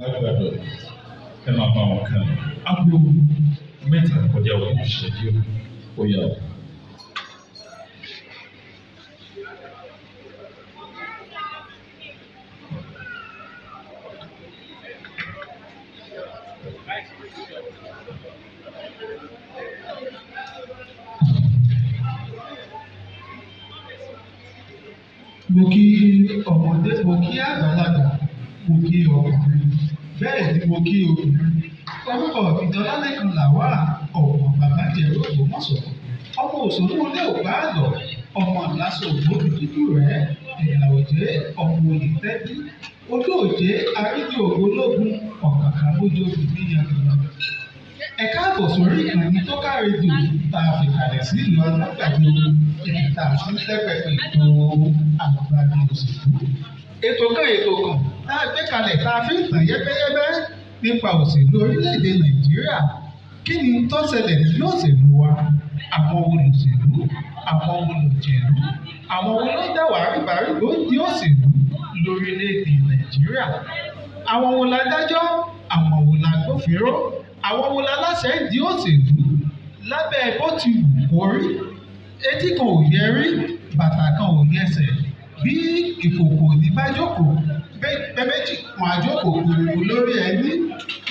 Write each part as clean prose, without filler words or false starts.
Alágbàdo ẹ máa bá wọn kàn. Aago mẹ́ta kọjá ogún ìṣẹ́jú ó yá o. Mo kí ọmọdé, mo kí àgbàlagbà, mo kí ọkùnrin, bẹ́ẹ̀ ni mo kí obìnrin. Orúkọ mi Olalekan làwà ọ̀wọ̀n bàbá jẹ̀rọ Ògbómọ̀ṣọ́. Ọmọ òṣòro ilé ògbà àgọ̀, ọmọ ìlàsọ ògbómi dúdú rẹ̀, ìlà òjé ọmọ òyì tẹ́bí, ojú òjé arídì ògbólógún, ọ̀kàkà bójú obìnrin yàgò. Ẹ káàbọ̀ sórí ìkànnì Toka rédíò tá a fi kalẹ̀ sí ìlú Alágbàdo, ibi tá a ti ń tẹ́pẹ̀pẹ̀ ètò àgbàdo òṣèlú. Ètò kan tá a gbé kalẹ̀ tá a fi ń tàn yẹ́bẹ́yẹ́bẹ́ nípa òṣèlú orílẹ̀-èdè Nàìjíríà. Kí ni tó ṣẹlẹ̀ nínú òṣèlú wa? Àwọn olùṣèlú, àwọn olùjẹ̀lú, àwọn olóńdàwárí ló di òṣèlú lórílẹ̀-èdè Nàìjíríà. Àwọn wo ládájọ́, àwọn wo lágbófinró, àwọn wo láláṣẹ ń di òṣèlú lábẹ́ bó ti wù kó rí. Etí kan ò yẹ rí, bàtà kan ò yẹsẹ̀. Bí ìkòkò ní bá jókòó, bẹ́ẹ̀ méjì wọn àjókòó gbòòrò lórí ẹni.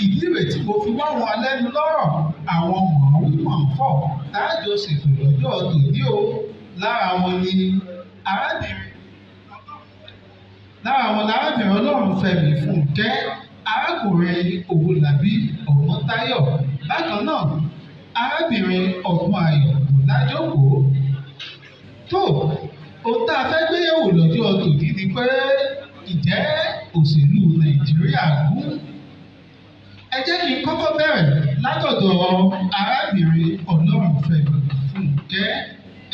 Ìdí rẹ̀ tí mo fi wá wọn lẹ́nu lọ́rọ̀ àwọn mọ̀ọ́wí-mọ̀ọ́fọ̀ táàjọ ṣètò lọ́jọ́ tòní o. Lára wọn ni arábìnrin Ọlọ́runfẹ́mi Fúnkẹ́, arákùnrin Owólabí Ọmọ́táyọ̀, bákan náà arábìnrin Ọdúnayọ̀ Ọlájókòó. Tó ohun tá a fẹ́ gbéyẹ̀wò lọ́jọ́ tòní ni pé ìjẹ́ òṣèlú Nàìjíríà gún. Ẹ jẹ́ kí n kọ́kọ́ bẹ̀rẹ̀ látọ̀dọ̀ arábìnrin Ọlọ́runfẹ́mi Fúnkẹ́.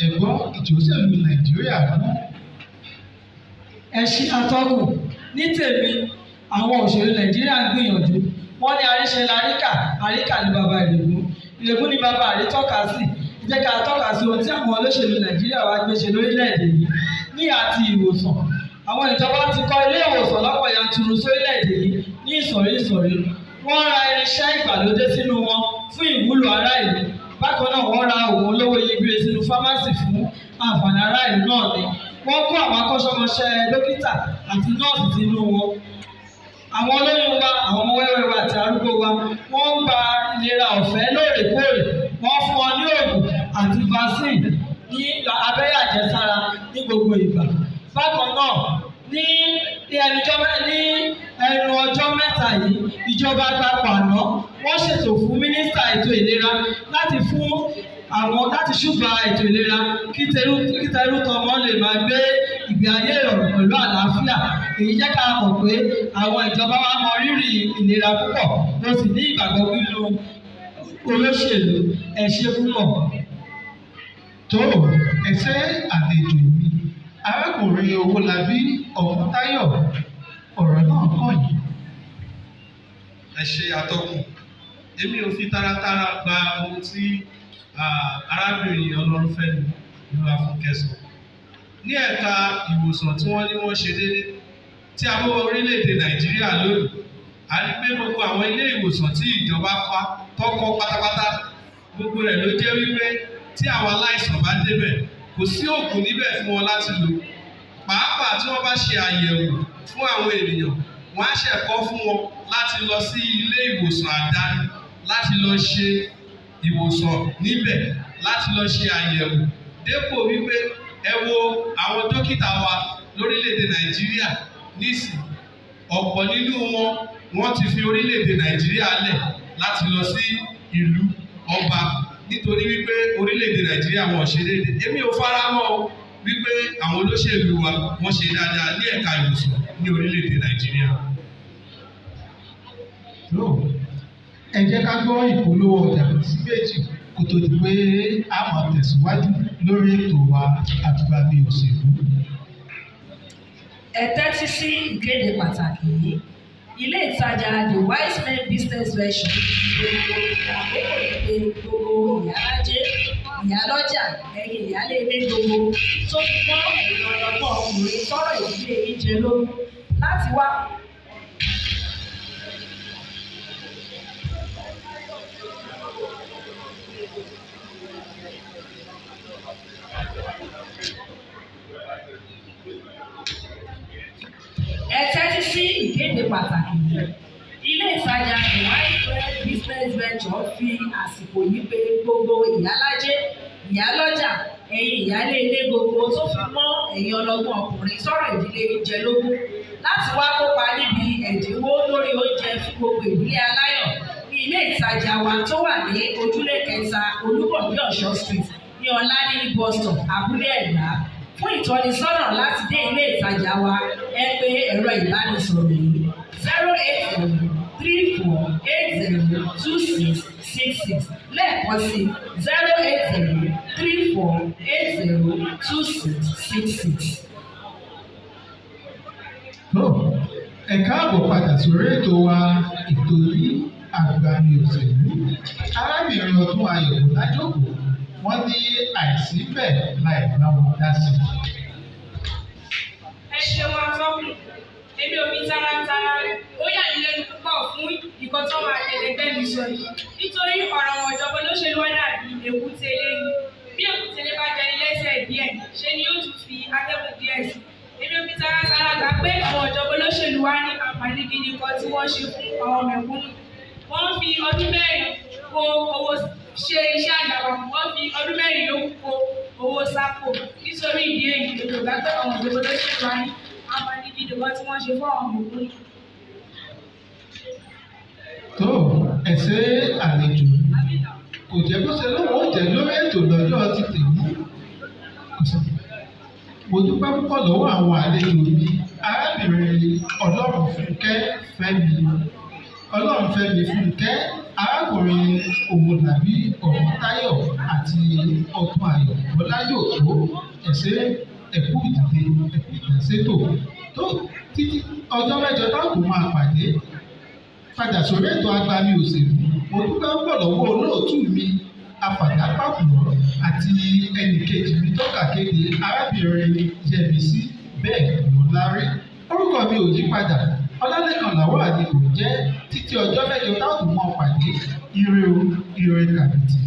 Ẹ gbọ́ ìjẹ́ òṣèlú Nàìjíríà gún. Ẹ ṣí atọ́kùn ní tèmi àwọn òṣèlú Nàìjíríà ń gbìyànjú. Wọ́n ní àríṣe láríkà, àríkà ní bàbá ìrègùn, ìrègùn ní bàbá àrítọ́ka sí. Jẹ́ ká tọ́ka sí ohun tí àwọn olóṣèlú Nàìjíríà wá gbé ṣe lórílẹ̀-èdè yìí ní àti ìwòsàn. Àwọn ìjọba ti kọ́ ilé ìwòsàn lọ́pọ̀ yanturu sórílẹ̀-èdè yìí ní ìsọ̀rí. Wọ́n ra irinṣẹ́ ìgbàlódé sínú wọn fún ìwúlò ará ìlú. Bákan náà wọ́n ra òògùn olówó iyebíye sínú fámásì fún àǹfààní ará ìlú náà ni. Wọ́n kó àwọn akọ́ṣẹ́mọṣẹ́ dókítà àti nọ́ọ̀sì sínú wọn. Àwọn olóyún wa, àwọn ọmọ wẹ́wẹ́ wa àti arúgbó wa, wọ́n ń gba ìlera ọ̀fẹ́ lóòrèkóòrè. Wọ́n fún wọn ní òògùn àti vaccine ní abẹ́rẹ́ àjẹsára ní gbogbo ìgbà. Bákan náà ní ẹnu ọjọ́ mẹ́ta yìí, ìjọba àpapọ̀ àná wọ́n ṣètò fún mínísítà ètò ìlera láti ṣùgbà ètò ìlera kí tẹrú tọmọ lè máa gbé ìgbé ayé ìrọ̀rùn pẹ̀lú àlàáfíà. Èyí jẹ́ ká mọ̀ pé àwọn ìjọba wa mọ rírì ìlera púpọ̀, mo sì ní ìgbàgbọ́ nínú olóṣèlú. Ẹ ṣé púpọ̀. Tó ẹsẹ̀ àlejò mi, arákùnrin Owólabí Ọmọ́táyọ̀, ọ̀rọ̀ náà kàn yín. Ẹ ṣe atọ́kùn. Èmi ò fi taratara gba ohun tí arábìnrin Ọlọ́runfẹ́mi Fúnkẹ́ sọ. Ní ẹ̀ka ìwòsàn tí wọ́n ní wọ́n ṣe déédé, tí a bọ́ orílẹ̀-èdè Nàìjíríà lónìí, a rí pé gbogbo àwọn ilé ìwòsàn tí ìjọba kọ́ pátápátá, gbogbo rẹ̀ ló jẹ́ wípé tí àwọn aláìsàn bá débẹ̀, kò sí oògùn níbẹ̀ fún wọn láti lò. Pàápàá tí wọ́n bá ṣe àyẹ̀wò fún àwọn ènìyàn, wọ́n á ṣẹ̀kọ́ fún wọn láti lọ sí ilé ìwòsàn àdáni láti lọ ṣe ìwòsàn níbẹ̀, láti lọ ṣe àyẹ̀wò. Dépò wípé ẹ wo àwọn dókítà wa lórílẹ̀-èdè Nàìjíríà nísìn, ọ̀pọ̀ nínú wọ́n ti fi orílẹ̀-èdè Nàìjíríà lẹ̀ láti lọ sí ìlú ọba nítorí wípé orílẹ̀-èdè Nàìjíríà wọn ṣe déédé. Èmi ò fara mọ́ wípé àwọn olóṣèlú wa wọ́n ṣe dáadáa ní ẹ̀ka ìwòsàn ní orílẹ̀-èdè Nàìjíríà. Ẹ jẹ́ ká gbọ́ ìpolówó ọjà sí méjì kó tó di pé a máa tẹ̀síwájú lórí ètò wa àgbàdo òṣèlú. Ẹ tẹ́tí sí ìkéde pàtàkì yìí. Ilé ìtajà The Wise Men Business Version gbogbo ìyálájé, ìyálọ́jà, ẹ̀yin ìyálé ilé gbogbo tó fi mọ́ ẹ̀yìn ọ̀dọ́gbọ̀n ọkùnrin tọ́rọ̀ ìdílé yìí jẹ lógún láti wá Ilé ìtajà White Business Venture fi àsìkò yìí pè gbogbo ìyálájé, ìyálọ́jà, ẹ̀yin ìyálé ilé gbogbo tó fi mọ́ ẹ̀yin ọlọ́gbọ́n ọkùnrin sọ̀rọ̀ ìdílé jẹ lógún láti wá kópa níbi ẹ̀dínwó lórí oúnjẹ fún gbogbo ìdílé aláyọ̀ ní ilé ìtajà wa tó wà ní ojúlé kẹta Olúbọ̀dé Ọ̀ṣọ́ street ní Ọláníyì bus stop Abúlé Ẹ̀gbá. Fún ìtọ́nisọ́nà láti dé ilé ìtajà wa ẹ pè ẹ̀rọ ìbánisọ̀rọ̀ yìí 08034802666 lẹ́ẹ̀kan sí 08034802666. Ẹ káàbọ̀ padà sórí ètò wa ètò yìí àgbàmì òṣèlú. Arábìnrin Ọdún Ayọ̀ Lájòkó wọ́n ní àìsí bẹ́ẹ̀ láì bá wọn dá sí i. Ẹ ṣeun atọ́kùn, èmi ò fi taratara ó yà mí lẹ́nu púpọ̀ fún ìkan tó máa ẹlẹgbẹ́ mi sọ yìí nítorí ọ̀rọ̀ àwọn ìjọba olóṣèlú wá dàbí èkúté lé ní bí èkúté lé bá jẹni lẹ́sẹ̀ díẹ̀ ṣe ni yóò tún fi atẹ́gùn díẹ̀ sí. Èmi ò fi taratara gbà pé àwọn ìjọba olóṣèlú wá ní àǹfààní gidi kan tí wọ́n ṣe fún àwọn mẹ̀kúnnù. Wọ́n fi ọdún mẹ́rin kó owó ṣe iṣẹ́ àdàbà, wọ́n fi ọdún mẹ́rin yòókù kó owó sápò. Nítorí ìdí èyí ètò ìgbà pé àwọn ìjọba olóṣèlú wá ní àǹfààní gidi kan tí wọ́n ṣe fún àwọn mẹ̀kúnnù. Tó ẹsẹ̀ àlejò kò jẹ́ bó ṣe lóun ó jẹ́ lórí ètò lọ́jọ́ ti tèmi. Mo dúpẹ́ púpọ̀ lọ́wọ́ àwọn àlejò mi arábìnrin Ọlọ́runfúnkẹ́ Fúnkẹ́, arákùnrin Òmùdàbí Ọ̀mọ́táyọ̀ àti Ọdún Ayọ̀ Ọláyòkó ẹ̀sẹ̀ ẹ̀kú ìdílé ẹ̀kú ìdásẹ́tò tó títí ọjọ́ mẹ́jọ táwọn máa pàdé padà sórí ètò agbami òṣèlú. Mo dúpẹ́ púpọ̀ lọ́wọ́ olóòtú mi afàdápàpọ̀ àti ẹnìkejì mi Toka kéde arábìnrin Yẹmisí bẹ́ẹ̀ lọ́lárí. Orúkọ mi ò yí padà, Olalekan làwọn àdìgbò jẹ́ títí ọjọ́ mẹ́jọ táwọn máa pàdé ire o ire kàbìtì.